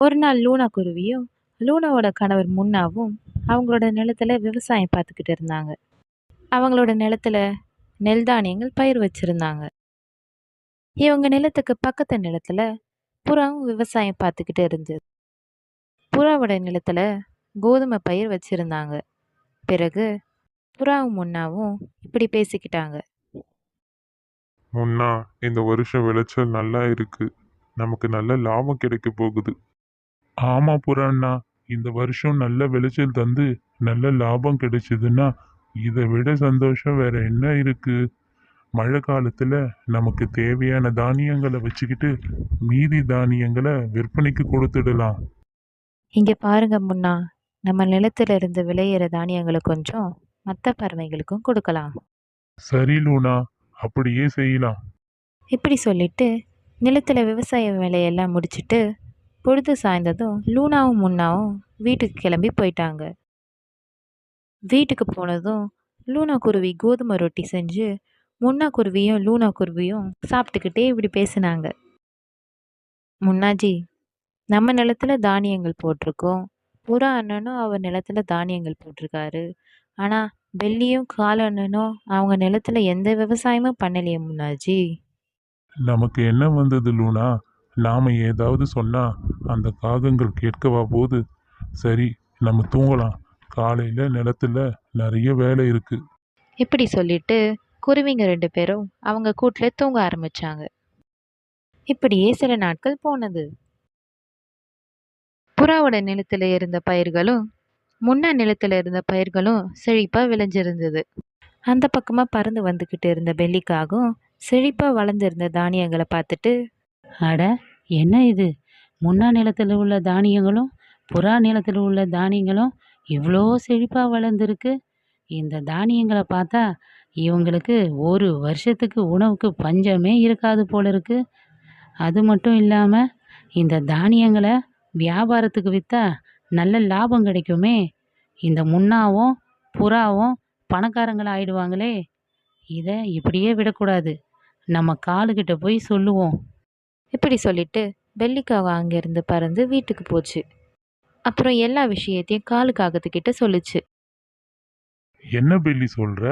ஒரு நாள் லூனா குருவியும் லூனாவோட கணவர் முன்னாவும் அவங்களோட நிலத்துல விவசாயம் பார்த்துக்கிட்டு இருந்தாங்க. அவங்களோட நிலத்துல நெல் தானியங்கள் பயிர் வச்சிருந்தாங்க. இவங்க நிலத்துக்கு பக்கத்து நிலத்துல புறாவும் விவசாயம் பார்த்துக்கிட்டு இருந்தது. புறாவோட நிலத்துல கோதுமை பயிர் வச்சிருந்தாங்க. பிறகு புறாவும் முன்னாவும் இப்படி பேசிக்கிட்டாங்க. முன்னா, இந்த வருஷம் விளைச்சல் நல்லா இருக்கு. நமக்கு நல்ல லாபம் கிடைக்க போகுது. ஆமா புறாண்ணா, இந்த வருஷம் நல்ல விளைச்சல் தந்து நல்ல லாபம் கிடைச்சதுன்னா இதை விட சந்தோஷம் வேற என்ன இருக்கு? மழை காலத்துல நமக்கு தேவையான தானியங்களை வச்சுக்கிட்டு மீதி தானியங்களை விற்பனைக்கு கொடுத்துடலாம். இங்க பாருங்க முன்னா, நம்ம நிலத்துல இருந்து விளையிற தானியங்களை கொஞ்சம் மற்ற பறவைகளுக்கும் கொடுக்கலாம். சரி லூனா, அப்படியே செய்யலாம். இப்படி சொல்லிட்டு நிலத்துல விவசாய வேலையெல்லாம் முடிச்சிட்டு பொழுது சாய்ந்ததும் லூனாவும் முன்னாவும் வீட்டுக்கு கிளம்பி போயிட்டாங்க. வீட்டுக்கு போனதும் லூனா குருவி கோதுமை ரொட்டி செஞ்சு முன்னா குருவியும் லூனா குருவியும் சாப்பிட்டுக்கிட்டே இப்படி பேசினாங்க. முன்னாஜி, நம்ம நிலத்துல தானியங்கள் போட்டிருக்கோம். புறா அண்ணனும் அவர் நிலத்துல தானியங்கள் போட்டிருக்காரு. ஆனா வெள்ளியும் கால அண்ணனும் அவங்க நிலத்துல எந்த விவசாயமும் பண்ணலையே முன்னாஜி. நமக்கு என்ன வந்தது லூனா? நாம ஏதாவது சொன்னா அந்த காகங்கள் கேட்கவா போகுது? சரி, நம்ம தூங்கலாம். காலையில நிலத்துல நிறைய வேலை இருக்கு. இப்படி சொல்லிட்டு குருவிங்க 2 பேரும் அவங்க கூட்டுல தூங்க ஆரம்பிச்சாங்க. இப்படியே சில நாட்கள் போனது. புறாவோட நிலத்துல இருந்த பயிர்களும் முன்னா நிலத்துல இருந்த பயிர்களும் செழிப்பா விளைஞ்சிருந்தது. அந்த பக்கமா பறந்து வந்துகிட்டு இருந்த வெள்ளிக்காகும் செழிப்பா வளர்ந்திருந்த தானியங்களை பார்த்துட்டு, அட, என்ன இது? முன்னா நிலத்தில் உள்ள தானியங்களும் புறா நிலத்தில் உள்ள தானியங்களும் இவ்வளோ செழிப்பாக வளர்ந்துருக்கு. இந்த தானியங்களை பார்த்தா இவங்களுக்கு ஒரு வருஷத்துக்கு உணவுக்கு பஞ்சமே இருக்காது போல இருக்கு. அது மட்டும் இல்லாமல் இந்த தானியங்களை வியாபாரத்துக்கு விற்றா நல்ல லாபம் கிடைக்குமே. இந்த முன்னாவும் புறாவும் பணக்காரங்கள ஆயிடுவாங்களே. இதை இப்படியே விடக்கூடாது. நம்ம காலுக்கிட்ட போய் சொல்லுவோம். இப்படி சொல்லிட்டு வெள்ளிக்காக அங்கிருந்து பறந்து வீட்டுக்கு போச்சு. அப்புறம் எல்லா விஷயத்தையும் காலுக்காகத்துக்கிட்ட சொல்லுச்சு. என்ன பெல்லி சொல்ற?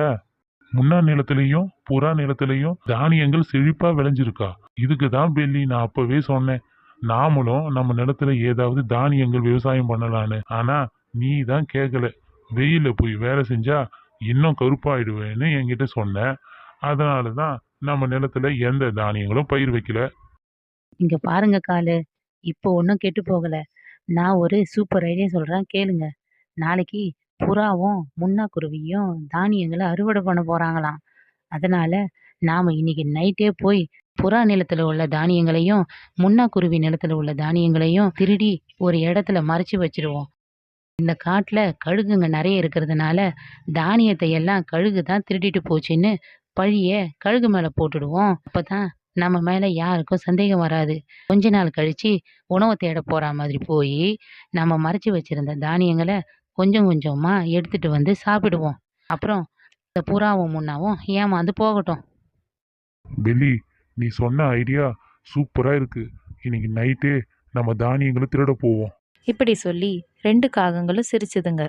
முன்னா நிலத்திலையும் புறா நிலத்திலையும் தானியங்கள் செழிப்பா விளைஞ்சிருக்கா? இதுக்கு தான் பெல்லி நான் அப்பவே சொன்னேன், நாமளும் நம்ம நிலத்துல ஏதாவது தானியங்கள் விவசாயம் பண்ணலான்னு. ஆனா நீ தான் கேட்கல. வெயில போய் வேலை செஞ்சா இன்னும் கருப்பாயிடுவேன்னு என்கிட்ட சொன்ன. அதனாலதான் நம்ம நிலத்துல எந்த தானியங்களும் பயிர் வைக்கல. இங்க பாருங்க காலு, இப்போ ஒன்றும் கெட்டு போகல. நான் ஒரு சூப்பர் ஐடியா சொல்றேன், கேளுங்க. நாளைக்கு புறாவும் முன்னா குருவியும் தானியங்களை அறுவடை பண்ண போறாங்களாம். அதனால நாம இன்னைக்கு நைட்டே போய் புறா நிலத்துல உள்ள தானியங்களையும் முன்னா குருவி நிலத்துல உள்ள தானியங்களையும் திருடி ஒரு இடத்துல மறைச்சு வச்சிருவோம். இந்த காட்டுல கழுகுங்க நிறைய இருக்கிறதுனால தானியத்தை எல்லாம் கழுகு தான் திருடிட்டு போச்சுன்னு பழிய கழுகு மேல போட்டுடுவோம். அப்பதான் நம்ம மேல யாருக்கும் சந்தேகம் வராது. கொஞ்ச நாள் கழிச்சு உணவை தேட போற மாதிரி போய் நம்ம மறைச்சு வச்சிருந்த தானியங்களை கொஞ்சம் கொஞ்சமா எடுத்துட்டு வந்து சாப்பிடுவோம். அப்புறம் இந்த புறாவும் முன்னாவும் ஏமாந்து போகட்டும். பெல்லி, நீ சொன்ன ஐடியா சூப்பரா இருக்கு. இன்னைக்கு நைட்டே நம்ம தானியங்களை திருட போவோம். இப்படி சொல்லி 2 காகங்களும் சிரிச்சுதுங்க.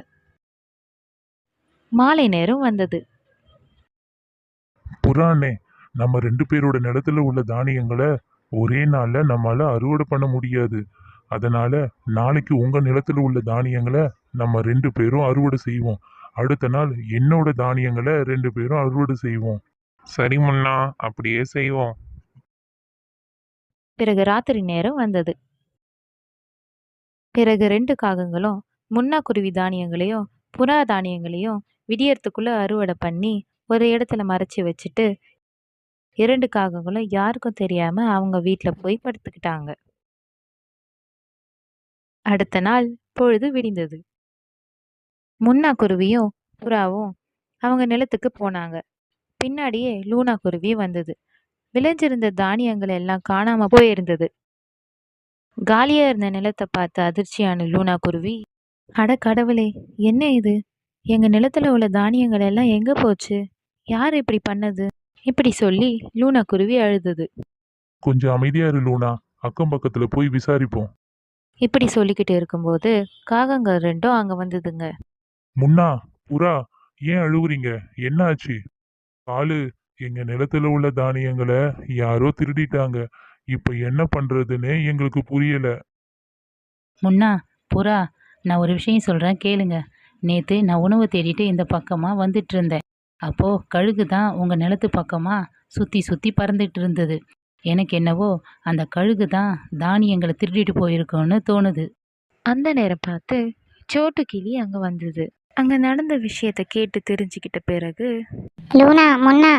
மாலை நேரம் வந்தது. புறானே, நம்ம 2 பேரோட நிலத்துல உள்ள தானியங்களை ஒரே நாள்ல நம்மளால அறுவடை பண்ண முடியாது. அதனால நாளைக்கு உங்க நிலத்துல உள்ள தானியங்களை நம்ம 2 பேரும் அறுவடை செய்வோம். அடுத்த நாள் என்னோட தானியங்களை 2 பேரும் அறுவடை செய்வோம். சரி முன்னா, அப்படியே செய்வோம். பிறகு ராத்திரி நேரம் வந்தது. பிறகு 2 காகங்களும் முன்னா குருவி தானியங்களையும் புறா தானியங்களையும் விடியறதுக்குள்ள அறுவடை பண்ணி ஒரு இடத்துல மறைச்சு வச்சுட்டு 2 காகங்களும் யாருக்கும் தெரியாம அவங்க வீட்டுல போய் படுத்துக்கிட்டாங்க. அடுத்த நாள் பொழுது விடிந்தது. முன்னா குருவியும் புறாவும் அவங்க நிலத்துக்கு போனாங்க. பின்னாடியே லூனா குருவி வந்தது. விளைஞ்சிருந்த தானியங்கள் எல்லாம் காணாம போயிருந்தது. காலியா இருந்த நிலத்தை பார்த்து அதிர்ச்சியான லூனா குருவி, அட கடவுளே, என்ன இது? எங்க நிலத்துல உள்ள தானியங்கள் எல்லாம் எங்க போச்சு? யார் இப்படி பண்ணது? இப்படி சொல்லி லூனா குருவி அழுதது. கொஞ்சம் அமைதியா இரு லூனா, அக்கம் பக்கத்துல போய் விசாரிப்போம். இப்படி சொல்லிக்கிட்டு இருக்கும்போது காகங்கள் ரெண்டும் அங்க வந்ததுங்க. முன்னா, புறா, ஏன் அழுவுறீங்க? என்ன ஆச்சு? காலு, எங்க நிலத்துல உள்ள தானியங்களை யாரோ திருடிட்டாங்க. இப்ப என்ன பண்றதுன்னே எங்களுக்கு புரியல. முன்னா, புறா, நான் ஒரு விஷயம் சொல்றேன் கேளுங்க. நேத்து நான் உணவு தேடிட்டு இந்த பக்கமா வந்துட்டு இருந்தேன். அப்போ கழுகு தான் உங்க நிலத்து பக்கமா சுத்தி சுத்தி பறந்துட்டு இருந்தது. எனக்கு என்னவோ அந்த கழுகு தான் தானியங்களை திருடிட்டு போயிருக்கோன்னு தோணுது. அந்த நேரம் பார்த்து சோட்டு கிளி அங்க வந்தது. அங்க நடந்த விஷயத்த கேட்டு தெரிஞ்சுக்கிட்ட பிறகு, லூனா, முன்னா,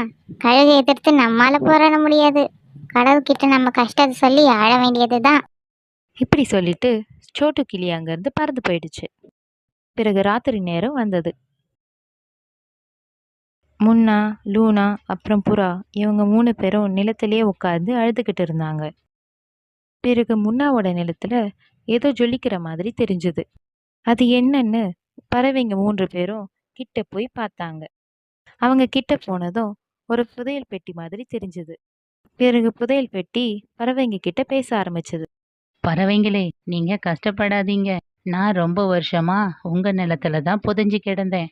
கழுகை எதிர்த்து நம்மால போராட முடியாது. கடவுள்கிட்ட நம்ம கஷ்டத்தை சொல்லி ஆழ வேண்டியதுதான். இப்படி சொல்லிட்டு சோட்டு கிளி அங்கிருந்து பறந்து போயிடுச்சு. பிறகு ராத்திரி நேரம் வந்தது. முன்னா, லூனா, அப்புறம் புறா இவங்க 3 பேரும் நிலத்திலேயே உட்கார்ந்து அழுதுகிட்டு இருந்தாங்க. பிறகு முன்னாவோட நிலத்துல ஏதோ ஜொலிக்கிற மாதிரி தெரிஞ்சது. அது என்னன்னு பறவைங்க 3 பேரும் கிட்ட போய் பார்த்தாங்க. அவங்க கிட்ட போனதும் ஒரு புதையல் பெட்டி மாதிரி தெரிஞ்சது. பிறகு புதையல் பெட்டி பறவைங்க கிட்ட பேச ஆரம்பிச்சது. பறவைங்களே, நீங்க கஷ்டப்படாதீங்க. நான் ரொம்ப வருஷமா உங்க நிலத்துல தான் புதைஞ்சு கிடந்தேன்.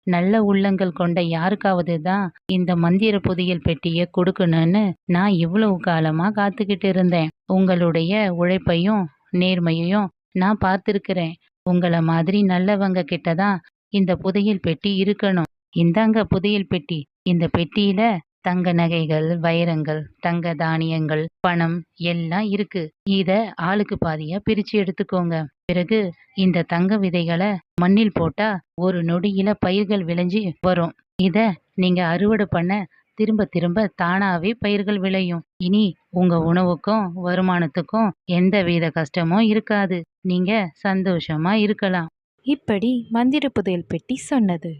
நல்ல உள்ளங்கள் கொண்ட யாருக்காவது தான் இந்த மந்திர புதையல் பெட்டியை கொடுக்கணும்னு நான் இவ்வளவு காலமா காத்துக்கிட்டு இருந்தேன். உங்களுடைய உழைப்பையும் நேர்மையையும் நான் பார்த்திருக்கிறேன். உங்கள மாதிரி நல்லவங்க கிட்ட தான் இந்த புதையல் பெட்டி இருக்கணும். இந்தாங்க புதையல் பெட்டி. இந்த பெட்டியில தங்க நகைகள், வைரங்கள், தங்க தானியங்கள், பணம் எல்லாம் இருக்கு. இத ஆளுக்கு பாதியா பிரிச்சு எடுத்துக்கோங்க. பிறகு இந்த தங்க விதைகளை மண்ணில் போட்டா ஒரு நொடியில பயிர்கள் விளைஞ்சு வரும். இத நீங்க அறுவடை பண்ண திரும்ப திரும்ப தானாவே பயிர்கள் விளையும். இனி உங்க உணவுக்கும் வருமானத்துக்கும் எந்தவித கஷ்டமும் இருக்காது. நீங்க சந்தோஷமா இருக்கலாம். இப்படி மந்திர புதையல் பெட்டி சொன்னது.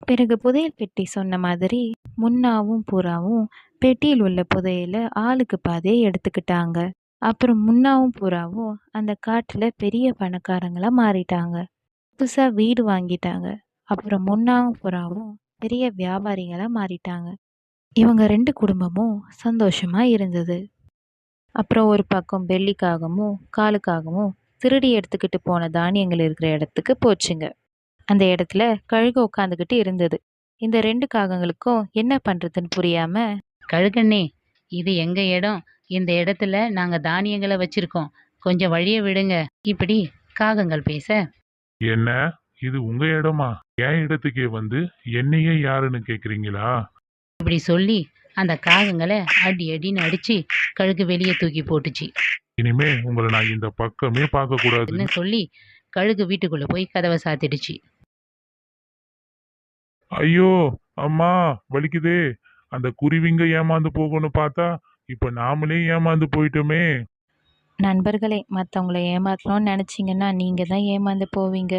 பிறகு புதையல் பெட்டி சொன்ன மாதிரி முன்னாவும் புறாவும் பெட்டியில் உள்ள புதையலை ஆளுக்கு பாதியை எடுத்துக்கிட்டாங்க. அப்புறம் முன்னாவும் புறாவும் அந்த காட்டுல பெரிய பணக்காரங்களா மாறிட்டாங்க. புதுசா வீடு வாங்கிட்டாங்க. அப்புறம் முன்னாவும் புறாவும் பெரிய வியாபாரிகளா மாறிட்டாங்க. இவங்க 2 குடும்பமும் சந்தோஷமா இருந்தது. அப்புறம் ஒரு பக்கம் வெள்ளிக்காகமும் காலுக்காகவும் திருடி எடுத்துக்கிட்டு போன தானியங்கள் இருக்கிற இடத்துக்கு போச்சுங்க. அந்த இடத்துல கழுகு உட்காந்துக்கிட்டு இருந்தது. இந்த 2 காகங்களுக்கும் என்ன பண்றதுன்னு புரியாம, கழுகண்ணே, இது எங்க இடம். இந்த இடத்துல நாங்க தானியங்களை வச்சிருக்கோம். கொஞ்சம் வழிய விடுங்க. இப்படி காகங்கள் பேச, என்ன? இது உங்க இடமா? என் இடத்துக்கே வந்து என்னையே யாருன்னு கேக்குறீங்களா? இப்படி சொல்லி அந்த காகங்களை அடி அடின்னு அடிச்சு கழுகு வெளியே தூக்கி போட்டுச்சு. இனிமே உங்களை நான் இந்த பக்கமே பார்க்க கூடாது. என்ன சொல்லி கழுகு வீட்டுக்குள்ள போய் கதவை சாத்திடுச்சு. ஐயோ, அம்மா, வலிக்குதே. அந்த குருவிங்க ஏமாந்து போகணும்னு பார்த்தா இப்ப நாமளே ஏமாந்து போயிட்டோமே. நண்பர்களே, மற்றவங்கள ஏமாத்தணும்னு நினச்சிங்கன்னா நீங்கள் தான் ஏமாந்து போவீங்க.